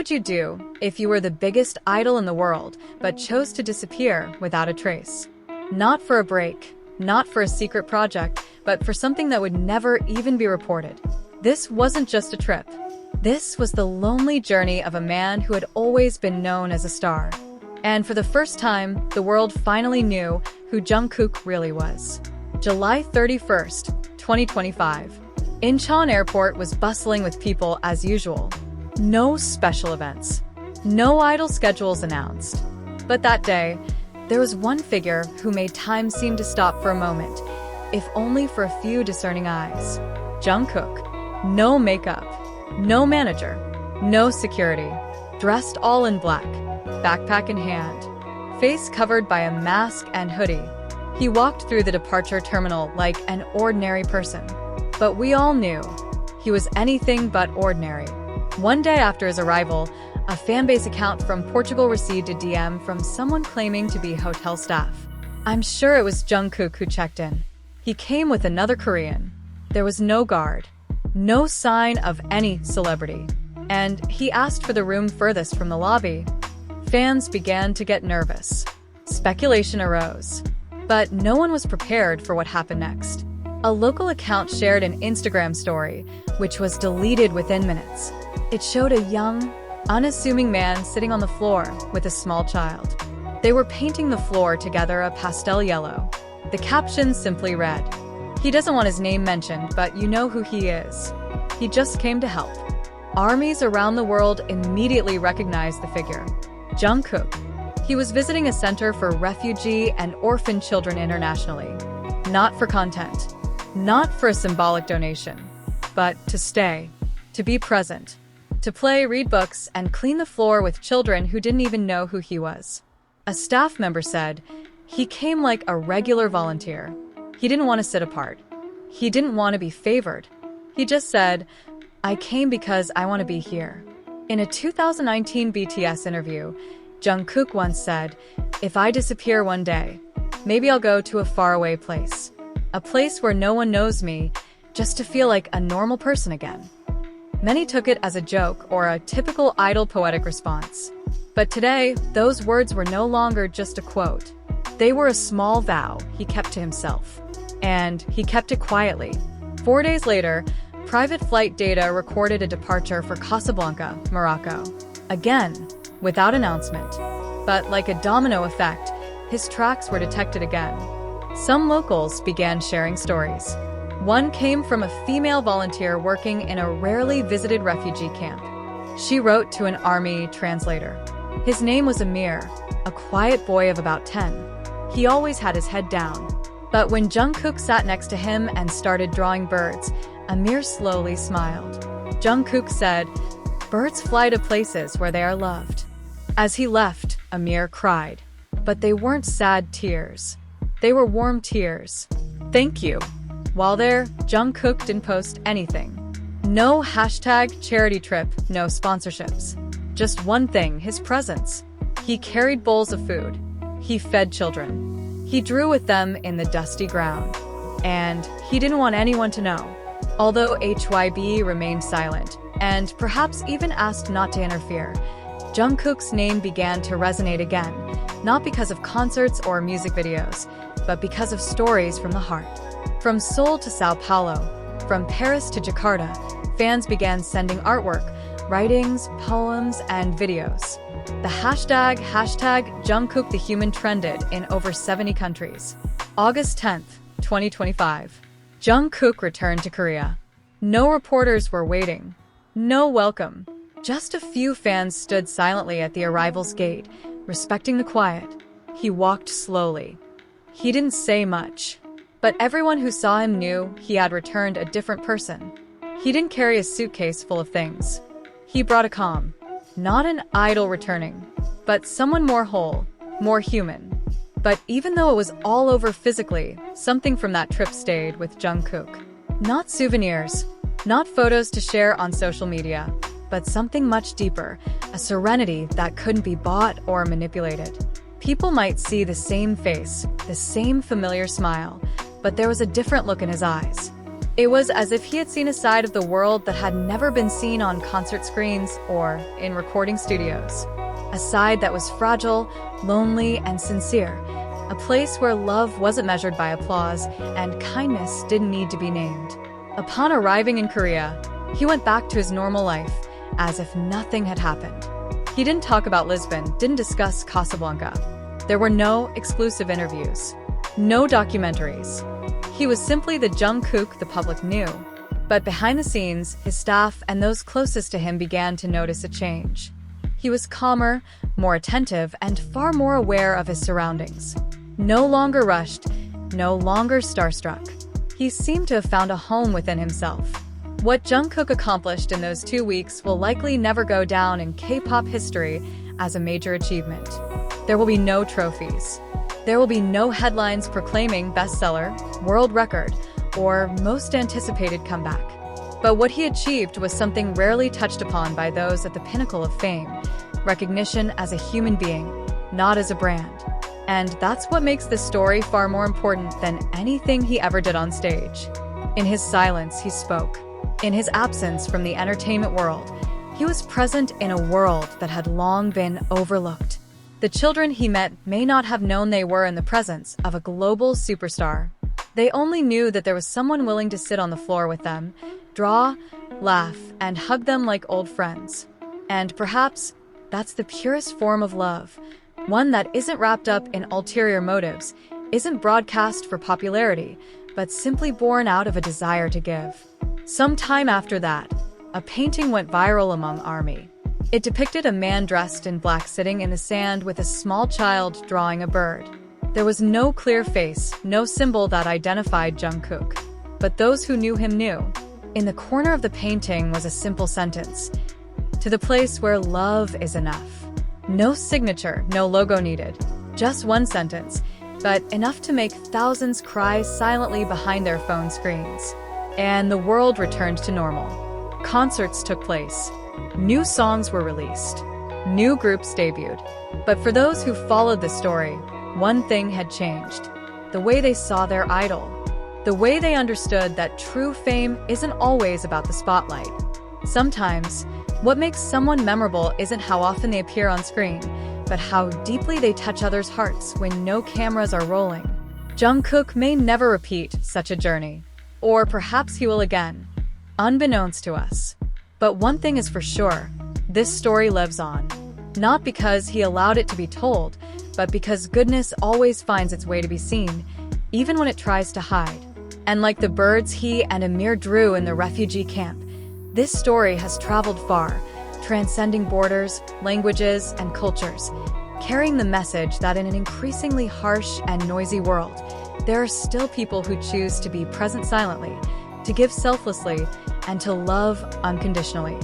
would you do if you were the biggest idol in the world, but chose to disappear without a trace? Not for a break, not for a secret project, but for something that would never even be reported. This wasn't just a trip. This was the lonely journey of a man who had always been known as a star. And for the first time, the world finally knew who Jungkook really was. July 31st, 2025. Incheon Airport was bustling with people as usual. No special events. No idol schedules announced. But that day, there was one figure who made time seem to stop for a moment, if only for a few discerning eyes. Jungkook. No makeup. No manager. No security. Dressed all in black. Backpack in hand. Face covered by a mask and hoodie. He walked through the departure terminal like an ordinary person. But we all knew he was anything but ordinary. One day after his arrival, a fanbase account from Portugal received a DM from someone claiming to be hotel staff. I'm sure it was Jungkook who checked in. He came with another Korean. There was no guard, no sign of any celebrity, and he asked for the room furthest from the lobby. Fans began to get nervous. Speculation arose, but no one was prepared for what happened next. A local account shared an Instagram story, which was deleted within minutes. It showed a young, unassuming man sitting on the floor with a small child. They were painting the floor together a pastel yellow. The caption simply read, "He doesn't want his name mentioned, but you know who he is. He just came to help." Armies around the world immediately recognized the figure. Jungkook. He was visiting a center for refugee and orphan children internationally. Not for content, not for a symbolic donation, but to stay, to be present, to play, read books, and clean the floor with children who didn't even know who he was. A staff member said, he came like a regular volunteer. He didn't want to sit apart. He didn't want to be favored. He just said, I came because I want to be here. In a 2019 BTS interview, Jungkook once said, if I disappear one day, maybe I'll go to a faraway place. A place where no one knows me, just to feel like a normal person again. Many took it as a joke or a typical idol poetic response. But today, those words were no longer just a quote. They were a small vow he kept to himself. And he kept it quietly. 4 days later, private flight data recorded a departure for Casablanca, Morocco. Again, without announcement. But like a domino effect, his tracks were detected again. Some locals began sharing stories. One came from a female volunteer working in a rarely visited refugee camp. She wrote to an army translator. His name was Amir, a quiet boy of about 10. He always had his head down. But when Jungkook sat next to him and started drawing birds, Amir slowly smiled. Jungkook said, birds fly to places where they are loved. As he left, Amir cried. But they weren't sad tears. They were warm tears. Thank you. While there, Jungkook didn't post anything. No hashtag charity trip, no sponsorships. Just one thing, his presence. He carried bowls of food. He fed children. He drew with them in the dusty ground. And he didn't want anyone to know. Although HYB remained silent, and perhaps even asked not to interfere, Jungkook's name began to resonate again, not because of concerts or music videos, but because of stories from the heart. From Seoul to Sao Paulo, from Paris to Jakarta, fans began sending artwork, writings, poems, and videos. The hashtag Jungkook the Human trended in over 70 countries. August 10th, 2025. Jungkook returned to Korea. No reporters were waiting. No welcome. Just a few fans stood silently at the arrival's gate, respecting the quiet. He walked slowly. He didn't say much. But everyone who saw him knew he had returned a different person. He didn't carry a suitcase full of things. He brought a calm. Not an idol returning, but someone more whole, more human. But even though it was all over physically, something from that trip stayed with Jungkook. Not souvenirs, not photos to share on social media, but something much deeper, a serenity that couldn't be bought or manipulated. People might see the same face, the same familiar smile, but there was a different look in his eyes. It was as if he had seen a side of the world that had never been seen on concert screens or in recording studios. A side that was fragile, lonely, and sincere. A place where love wasn't measured by applause and kindness didn't need to be named. Upon arriving in Korea, he went back to his normal life, as if nothing had happened. He didn't talk about Lisbon, didn't discuss Casablanca. There were no exclusive interviews, no documentaries. He was simply the Jungkook the public knew. But behind the scenes, his staff and those closest to him began to notice a change. He was calmer, more attentive, and far more aware of his surroundings. No longer rushed, no longer starstruck. He seemed to have found a home within himself. What Jungkook accomplished in those 2 weeks will likely never go down in K-pop history as a major achievement. There will be no trophies. There will be no headlines proclaiming bestseller, world record, or most anticipated comeback. But what he achieved was something rarely touched upon by those at the pinnacle of fame: recognition as a human being, not as a brand. And that's what makes this story far more important than anything he ever did on stage. In his silence, he spoke. In his absence from the entertainment world, he was present in a world that had long been overlooked. The children he met may not have known they were in the presence of a global superstar. They only knew that there was someone willing to sit on the floor with them, draw, laugh, and hug them like old friends. And perhaps that's the purest form of love, one that isn't wrapped up in ulterior motives, isn't broadcast for popularity, but simply born out of a desire to give. Some time after that, a painting went viral among ARMY. It depicted a man dressed in black sitting in the sand with a small child drawing a bird. There was no clear face, no symbol that identified Jungkook. But those who knew him knew. In the corner of the painting was a simple sentence: "To the place where love is enough." No signature, no logo needed. Just one sentence, but enough to make thousands cry silently behind their phone screens. And the world returned to normal. Concerts took place. New songs were released. New groups debuted. But for those who followed the story, one thing had changed: the way they saw their idol. The way they understood that true fame isn't always about the spotlight. Sometimes, what makes someone memorable isn't how often they appear on screen, but how deeply they touch others' hearts when no cameras are rolling. Jungkook may never repeat such a journey. Or perhaps he will again, unbeknownst to us. But one thing is for sure: this story lives on. Not because he allowed it to be told, but because goodness always finds its way to be seen, even when it tries to hide. And like the birds he and Amir drew in the refugee camp, this story has traveled far, transcending borders, languages, and cultures, carrying the message that in an increasingly harsh and noisy world, there are still people who choose to be present silently, to give selflessly, and to love unconditionally.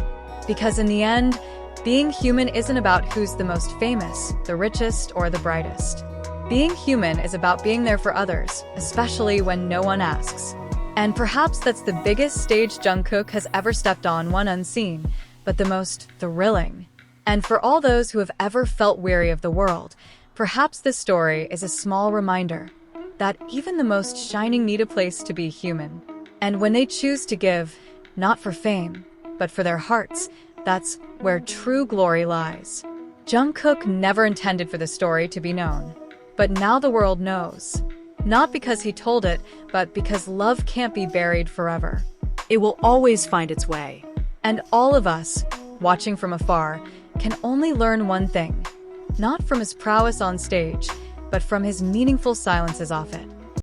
Because in the end, being human isn't about who's the most famous, the richest, or the brightest. Being human is about being there for others, especially when no one asks. And perhaps that's the biggest stage Jungkook has ever stepped on, one unseen, but the most thrilling. And for all those who have ever felt weary of the world, perhaps this story is a small reminder that even the most shining need a place to be human. And when they choose to give, not for fame, but for their hearts, that's where true glory lies. Jungkook never intended for the story to be known. But now the world knows. Not because he told it, but because love can't be buried forever. It will always find its way. And all of us, watching from afar, can only learn one thing. Not from his prowess on stage, but from his meaningful silences off it.